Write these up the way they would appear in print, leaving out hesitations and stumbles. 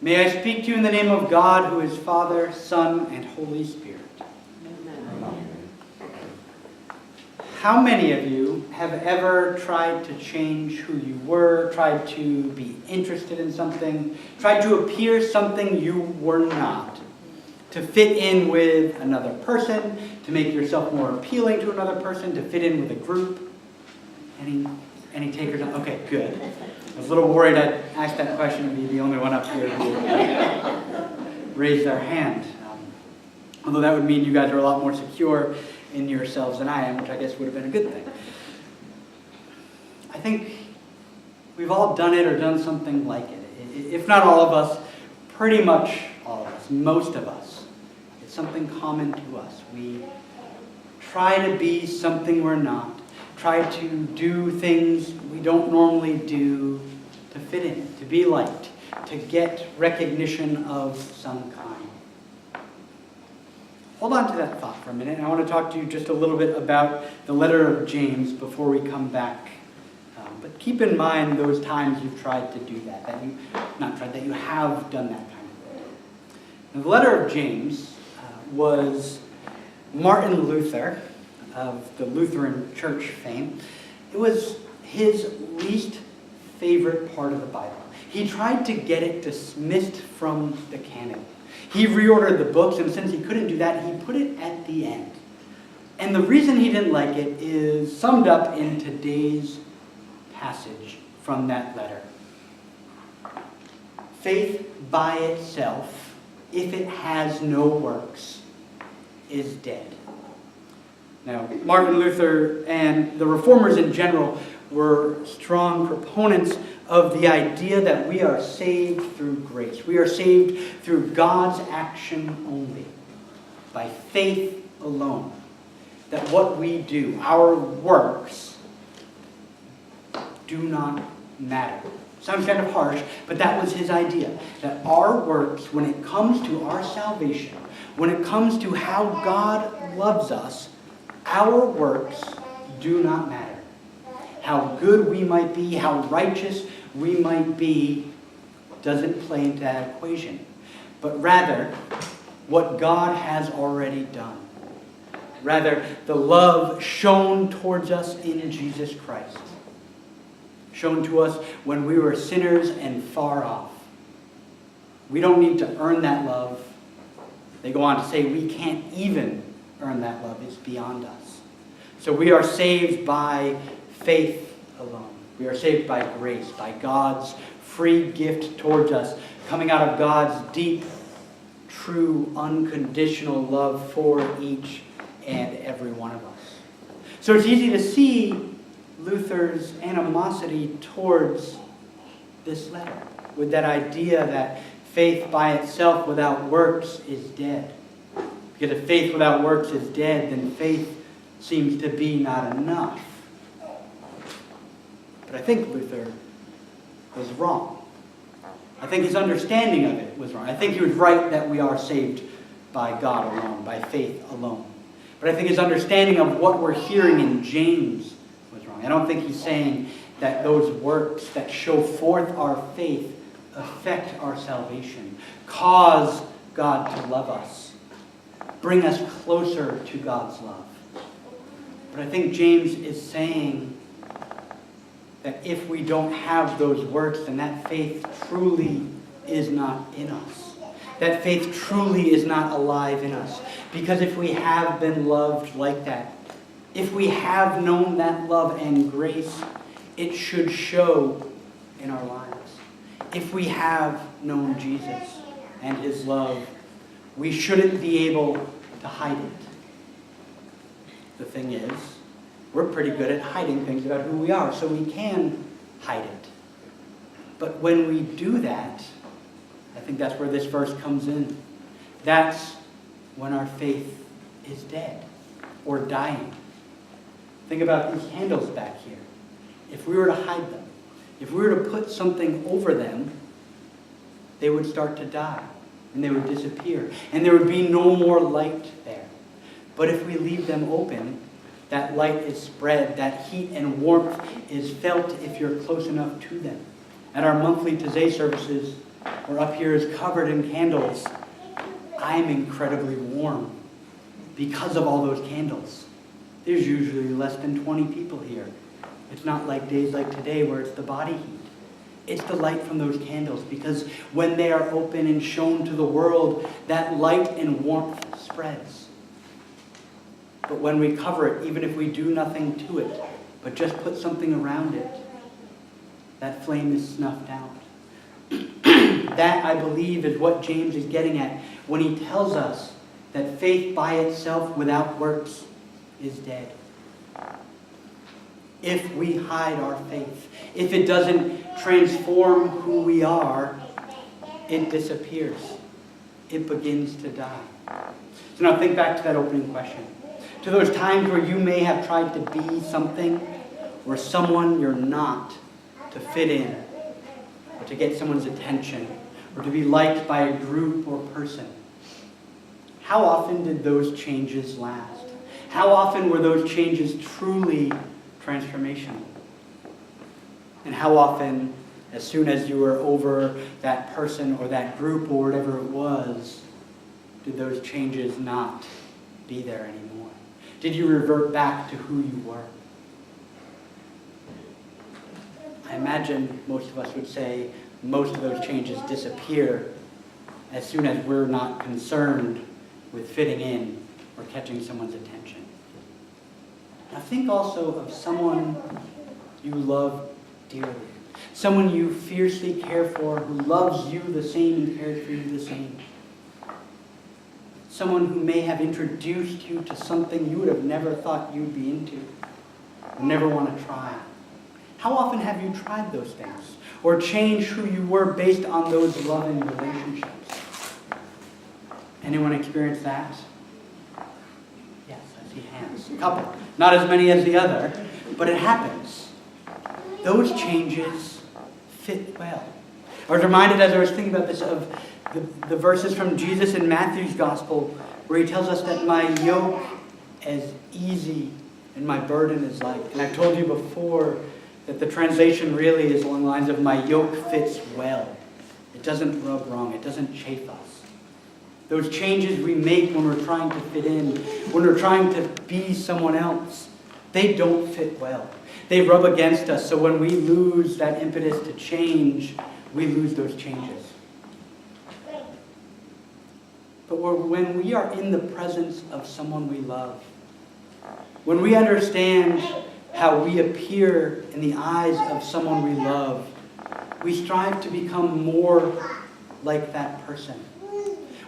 May I speak to you in the name of God, who is Father, Son, and Holy Spirit. Amen. How many of you have ever tried to change who you were, tried to be interested in something, tried to appear something you were not, to fit in with another person, to make yourself more appealing to another person, to fit in with a group? Any takers? Okay, good. I was a little worried I'd ask that question and be the only one up here who raised their hand. Although that would mean you guys are a lot more secure in yourselves than I am, which I guess would have been a good thing. I think we've all done it or done something like it. If not all of us, pretty much all of us, most of us. It's something common to us. We try to be something we're not. Try to do things we don't normally do to fit in, to be liked, to get recognition of some kind. Hold on to that thought for a minute, and I want to talk to you just a little bit about the letter of James before we come back. But keep in mind those times you've tried to do that, that you have done that kind of thing. Now, the letter of James was Martin Luther, of the Lutheran Church fame. It was his least favorite part of the Bible. He tried to get it dismissed from the canon. He reordered the books, and since he couldn't do that, he put it at the end. And the reason he didn't like it is summed up in today's passage from that letter. Faith by itself, if it has no works, is dead. Now, Martin Luther and the Reformers in general were strong proponents of the idea that we are saved through grace. We are saved through God's action only, by faith alone. That what we do, our works, do not matter. Sounds kind of harsh, but that was his idea. That our works, when it comes to our salvation, when it comes to how God loves us, our works do not matter. How good we might be, how righteous we might be, doesn't play into that equation. But rather, what God has already done. Rather, the love shown towards us in Jesus Christ. Shown to us when we were sinners and far off. We don't need to earn that love. They go on to say we can't even earn that love. It's beyond us. So we are saved by faith alone. We are saved by grace, by God's free gift towards us, coming out of God's deep, true, unconditional love for each and every one of us. So it's easy to see Luther's animosity towards this letter, with that idea that faith by itself without works is dead. Because if faith without works is dead, then faith seems to be not enough. But I think Luther was wrong. I think his understanding of it was wrong. I think he was right that we are saved by God alone, by faith alone. But I think his understanding of what we're hearing in James was wrong. I don't think he's saying that those works that show forth our faith affect our salvation, cause God to love us, bring us closer to God's love. But I think James is saying that if we don't have those works, then that faith truly is not in us. That faith truly is not alive in us. Because if we have been loved like that, if we have known that love and grace, it should show in our lives. If we have known Jesus and his love, we shouldn't be able to hide it. The thing is, we're pretty good at hiding things about who we are, so we can hide it. But when we do that, I think that's where this verse comes in. That's when our faith is dead or dying. Think about these candles back here. If we were to hide them, if we were to put something over them, they would start to die and they would disappear and there would be no more light there. But if we leave them open, that light is spread, that heat and warmth is felt if you're close enough to them. At our monthly Taizé services, or up here is covered in candles, I'm incredibly warm because of all those candles. There's usually less than 20 people here. It's not like days like today where it's the body heat. It's the light from those candles, because when they are open and shown to the world, that light and warmth spreads. But when we cover it, even if we do nothing to it, but just put something around it, that flame is snuffed out. That, I believe, is what James is getting at when he tells us that faith by itself without works is dead. If we hide our faith, if it doesn't transform who we are, it disappears. It begins to die. So now think back to that opening question. To those times where you may have tried to be something or someone you're not, to fit in, or to get someone's attention, or to be liked by a group or person. How often did those changes last? How often were those changes truly transformational? And how often, as soon as you were over that person or that group or whatever it was, did those changes not be there anymore? Did you revert back to who you were? I imagine most of us would say most of those changes disappear as soon as we're not concerned with fitting in or catching someone's attention. Now think also of someone you love dearly, someone you fiercely care for, who loves you the same and cares for you the same. Someone who may have introduced you to something you would have never thought you'd be into, or never want to try. How often have you tried those things, or changed who you were based on those loving relationships? Anyone experience that? Yes, I see hands. A couple. Not as many as the other, but it happens. Those changes fit well. I was reminded as I was thinking about this of the verses from Jesus in Matthew's Gospel, where he tells us that my yoke is easy and my burden is light. And I've told you before that the translation really is along the lines of my yoke fits well. It doesn't rub wrong. It doesn't chafe us. Those changes we make when we're trying to fit in, when we're trying to be someone else, they don't fit well. They rub against us. So when we lose that impetus to change, we lose those changes. But when we are in the presence of someone we love, when we understand how we appear in the eyes of someone we love, we strive to become more like that person.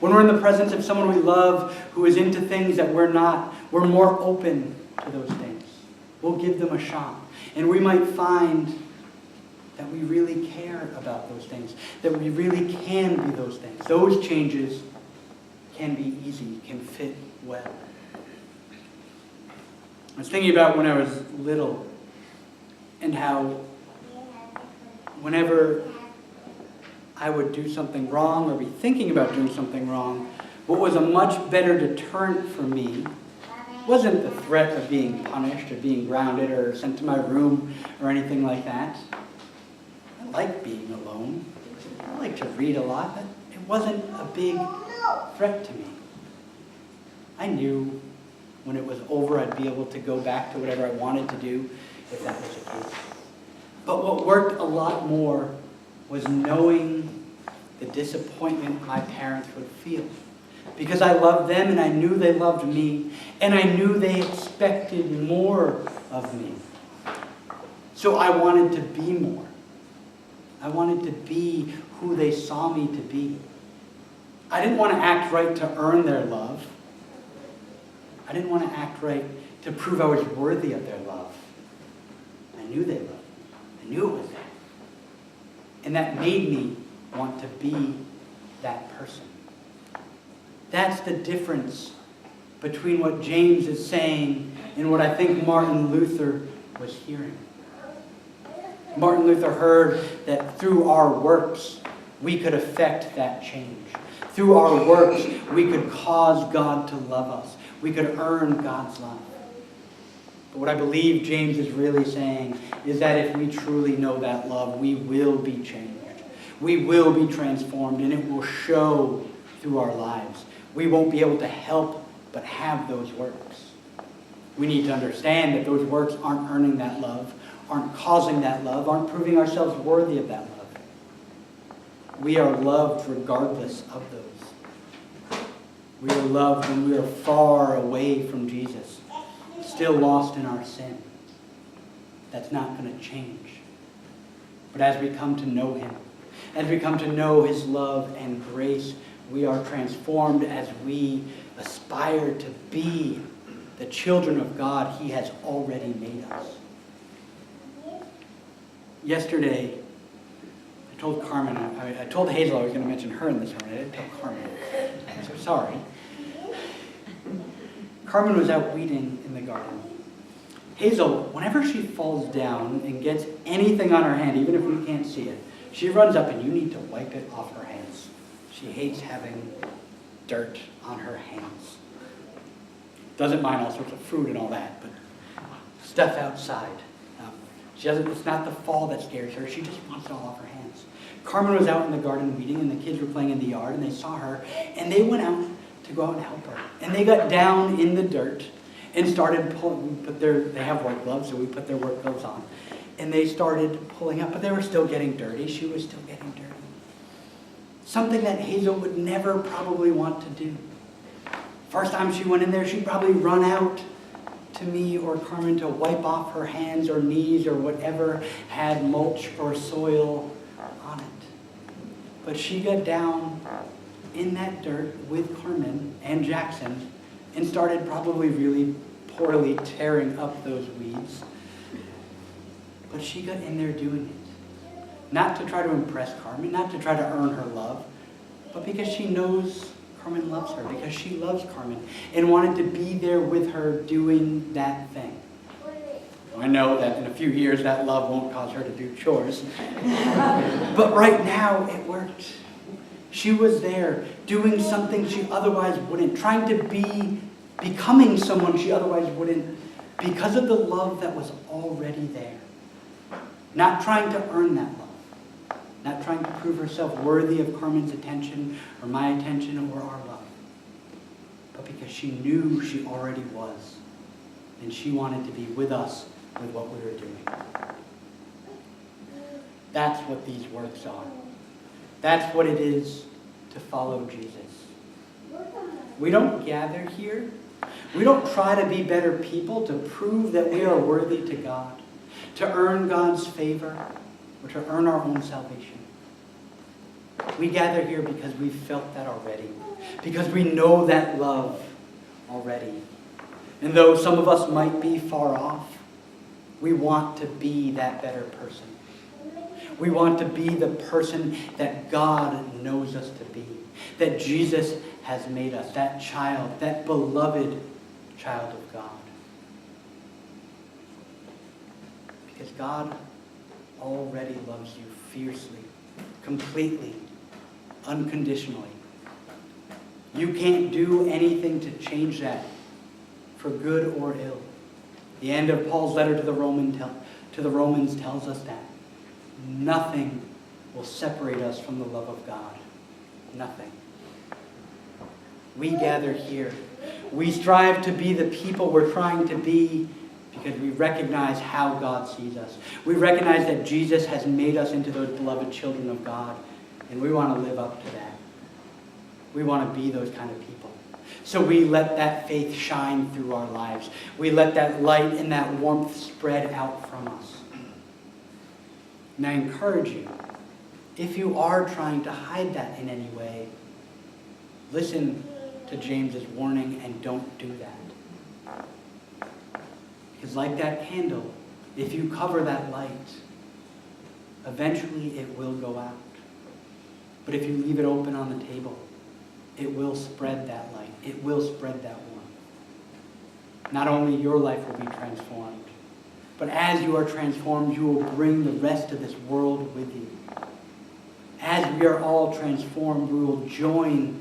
When we're in the presence of someone we love who is into things that we're not, we're more open to those things. We'll give them a shot. And we might find that we really care about those things, that we really can be those things. Those changes can be easy, can fit well. I was thinking about when I was little and how whenever I would do something wrong or be thinking about doing something wrong, what was a much better deterrent for me wasn't the threat of being punished or being grounded or sent to my room or anything like that. I like being alone. I like to read a lot, but it wasn't a big threat to me. I knew when it was over, I'd be able to go back to whatever I wanted to do, if that was the case. But what worked a lot more was knowing the disappointment my parents would feel. Because I loved them, and I knew they loved me, and I knew they expected more of me. So I wanted to be more. I wanted to be who they saw me to be. I didn't want to act right to earn their love. I didn't want to act right to prove I was worthy of their love. I knew they loved me. I knew it was there. And that made me want to be that person. That's the difference between what James is saying and what I think Martin Luther was hearing. Martin Luther heard that through our works, we could affect that change. Through our works, we could cause God to love us. We could earn God's love. But what I believe James is really saying is that if we truly know that love, we will be changed. We will be transformed, and it will show through our lives. We won't be able to help but have those works. We need to understand that those works aren't earning that love, aren't causing that love, aren't proving ourselves worthy of that love. We are loved regardless of those. We are loved when we are far away from Jesus, still lost in our sin. That's not going to change. But as we come to know him, as we come to know his love and grace, we are transformed as we aspire to be the children of God he has already made us. Yesterday, I told Carmen, I told Hazel I was going to mention her in this sermon. I didn't tell Carmen. I'm so sorry. Carmen was out weeding in the garden. Hazel, whenever she falls down and gets anything on her hand, even if we can't see it, she runs up and you need to wipe it off her hands. She hates having dirt on her hands. Doesn't mind all sorts of fruit and all that, but stuff outside. She doesn't. It's not the fall that scares her. She just wants it all off her hands. Carmen was out in the garden weeding, and the kids were playing in the yard, and they saw her, and they went out to go out and help her. And they got down in the dirt and started pulling. They have work gloves, so we put their work gloves on. And they started pulling up, but they were still getting dirty. She was still getting dirty. Something that Hazel would never probably want to do. First time she went in there, she'd probably run out to me or Carmen to wipe off her hands or knees or whatever had mulch or soil on it. But she got down in that dirt with Carmen and Jackson and started probably really poorly tearing up those weeds. But she got in there doing it. Not to try to impress Carmen, not to try to earn her love, but because she knows Carmen loves her, because she loves Carmen and wanted to be there with her doing that thing. I know that in a few years that love won't cause her to do chores. But right now it worked. She was there doing something she otherwise wouldn't, trying to becoming someone she otherwise wouldn't because of the love that was already there. Not trying to earn that love. Not trying to prove herself worthy of Carmen's attention or my attention or our love. But because she knew she already was. And she wanted to be with us with what we were doing. That's what these works are. That's what it is to follow Jesus. We don't gather here. We don't try to be better people to prove that we are worthy to God, to earn God's favor, or to earn our own salvation. We gather here because we've felt that already, because we know that love already. And though some of us might be far off, we want to be that better person. We want to be the person that God knows us to be, that Jesus has made us, that child, that beloved child of God. Because God already loves you fiercely, completely, unconditionally. You can't do anything to change that for good or ill. The end of Paul's letter to the Romans tells us that. Nothing will separate us from the love of God. Nothing. We gather here. We strive to be the people we're trying to be because we recognize how God sees us. We recognize that Jesus has made us into those beloved children of God, and we want to live up to that. We want to be those kind of people. So we let that faith shine through our lives. We let that light and that warmth spread out from us. And I encourage you, if you are trying to hide that in any way, listen to James's warning and don't do that. Because like that candle, if you cover that light, eventually it will go out. But if you leave it open on the table, it will spread that light. It will spread that warmth. Not only your life will be transformed, but as you are transformed, you will bring the rest of this world with you. As we are all transformed, we will join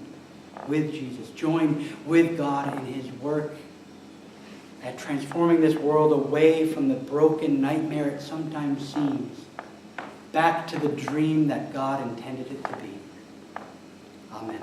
with Jesus, join with God in his work at transforming this world away from the broken nightmare it sometimes seems, back to the dream that God intended it to be. Amen.